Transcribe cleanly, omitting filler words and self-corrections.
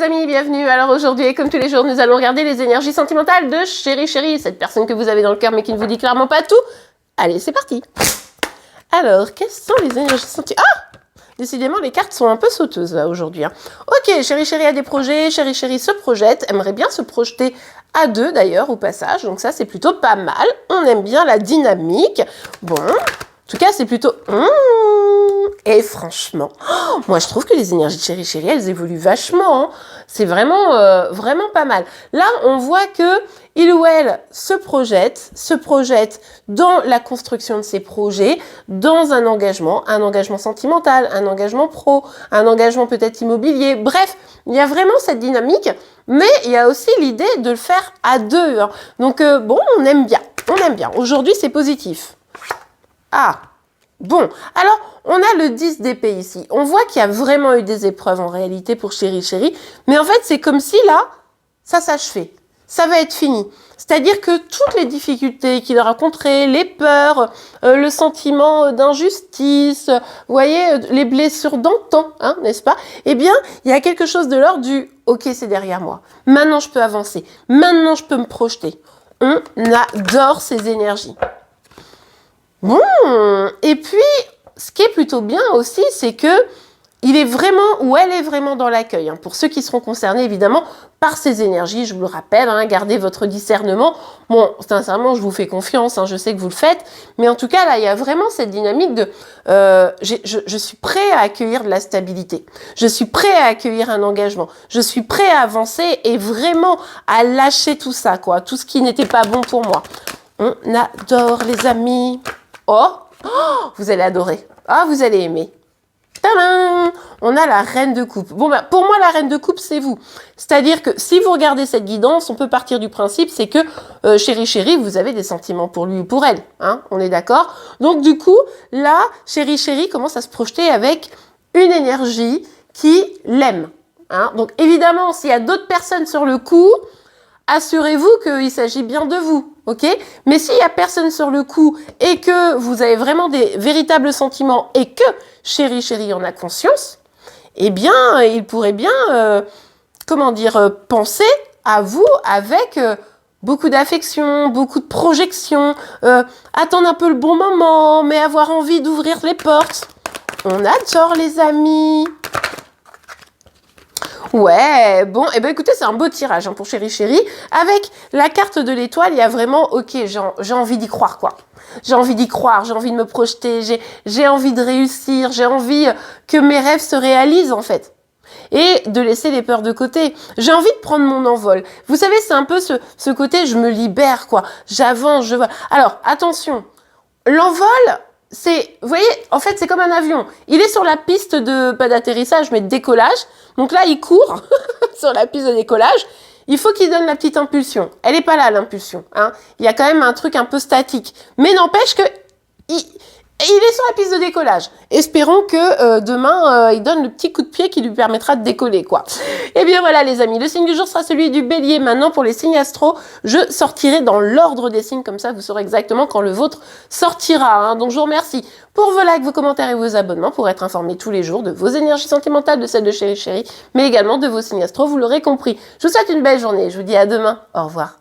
les amis, bienvenue. Alors aujourd'hui, et comme tous les jours, nous allons regarder les énergies sentimentales de Chéri Chéri, cette personne que vous avez dans le cœur mais qui ne vous dit clairement pas tout. Allez, c'est parti. Alors, quelles sont les énergies sentimentales? Ah! Décidément, les cartes sont un peu sauteuses là aujourd'hui. Ok, Chéri Chéri a des projets, Chéri Chéri se projette, aimerait bien se projeter à deux d'ailleurs au passage, donc ça c'est plutôt pas mal. On aime bien la dynamique. Bon, en tout cas c'est plutôt... Et franchement, moi je trouve que les énergies de Chéri Chéri, elles évoluent vachement. C'est vraiment, vraiment pas mal. Là, on voit que il ou elle se projette dans la construction de ses projets, dans un engagement sentimental, un engagement pro, un engagement peut-être immobilier. Bref, il y a vraiment cette dynamique, mais il y a aussi l'idée de le faire à deux. Donc bon, on aime bien. Aujourd'hui, c'est positif. Ah, bon, alors, on a le 10 d'épée ici. On voit qu'il y a vraiment eu des épreuves en réalité pour Chéri Chéri, mais en fait, c'est comme si là, ça s'achevait. Ça va être fini. C'est-à-dire que toutes les difficultés qu'il a rencontrées, les peurs, le sentiment d'injustice, vous voyez, les blessures d'antan, hein, n'est-ce pas? Eh bien, il y a quelque chose de l'ordre du « Ok, c'est derrière moi. Maintenant, je peux avancer. Maintenant, je peux me projeter. » On adore ces énergies. Bon, et puis, ce qui est plutôt bien aussi, c'est que il est vraiment, ou elle est vraiment dans l'accueil. Pour ceux qui seront concernés, évidemment, par ces énergies, je vous le rappelle, gardez votre discernement. Bon, sincèrement, je vous fais confiance, je sais que vous le faites, mais en tout cas, là, il y a vraiment cette dynamique de je suis prêt à accueillir de la stabilité. Je suis prêt à accueillir un engagement. Je suis prêt à avancer et vraiment à lâcher tout ça, quoi, tout ce qui n'était pas bon pour moi. On adore, les amis. Oh, vous allez adorer. Ah, vous allez aimer. Tadam! On a la reine de coupe. Bon, pour moi, la reine de coupe, c'est vous. C'est-à-dire que si vous regardez cette guidance, on peut partir du principe, c'est que Chéri Chéri, vous avez des sentiments pour lui ou pour elle. On est d'accord? Donc, du coup, là, Chéri Chéri commence à se projeter avec une énergie qui l'aime. Donc, évidemment, s'il y a d'autres personnes sur le coup, assurez-vous qu'il s'agit bien de vous, ok? Mais s'il n'y a personne sur le coup et que vous avez vraiment des véritables sentiments et que Chéri Chéri en a conscience, eh bien, il pourrait bien, penser à vous avec beaucoup d'affection, beaucoup de projection, attendre un peu le bon moment, mais avoir envie d'ouvrir les portes. On adore, les amis. Ouais, bon, et écoutez, c'est un beau tirage pour Chéri Chéri. Avec la carte de l'étoile, il y a vraiment, ok, j'ai envie d'y croire, quoi. J'ai envie d'y croire, j'ai envie de me projeter, j'ai envie de réussir, j'ai envie que mes rêves se réalisent, en fait. Et de laisser les peurs de côté. J'ai envie de prendre mon envol. Vous savez, c'est un peu ce côté, je me libère, quoi. J'avance, je vois. Alors, attention, l'envol... vous voyez, en fait, c'est comme un avion. Il est sur la piste de, pas d'atterrissage, mais de décollage. Donc là, il court sur la piste de décollage. Il faut qu'il donne la petite impulsion. Elle n'est pas là, l'impulsion. Il y a quand même un truc un peu statique. Mais n'empêche que il est sur la piste de décollage. Espérons que demain, il donne le petit coup de pied qui lui permettra de décoller, quoi. Et bien voilà, les amis. Le signe du jour sera celui du bélier. Maintenant, pour les signes astro, je sortirai dans l'ordre des signes. Comme ça, vous saurez exactement quand le vôtre sortira. Donc, je vous remercie pour vos likes, vos commentaires et vos abonnements pour être informé tous les jours de vos énergies sentimentales, de celles de Chéri Chéri, mais également de vos signes astro. Vous l'aurez compris. Je vous souhaite une belle journée. Je vous dis à demain. Au revoir.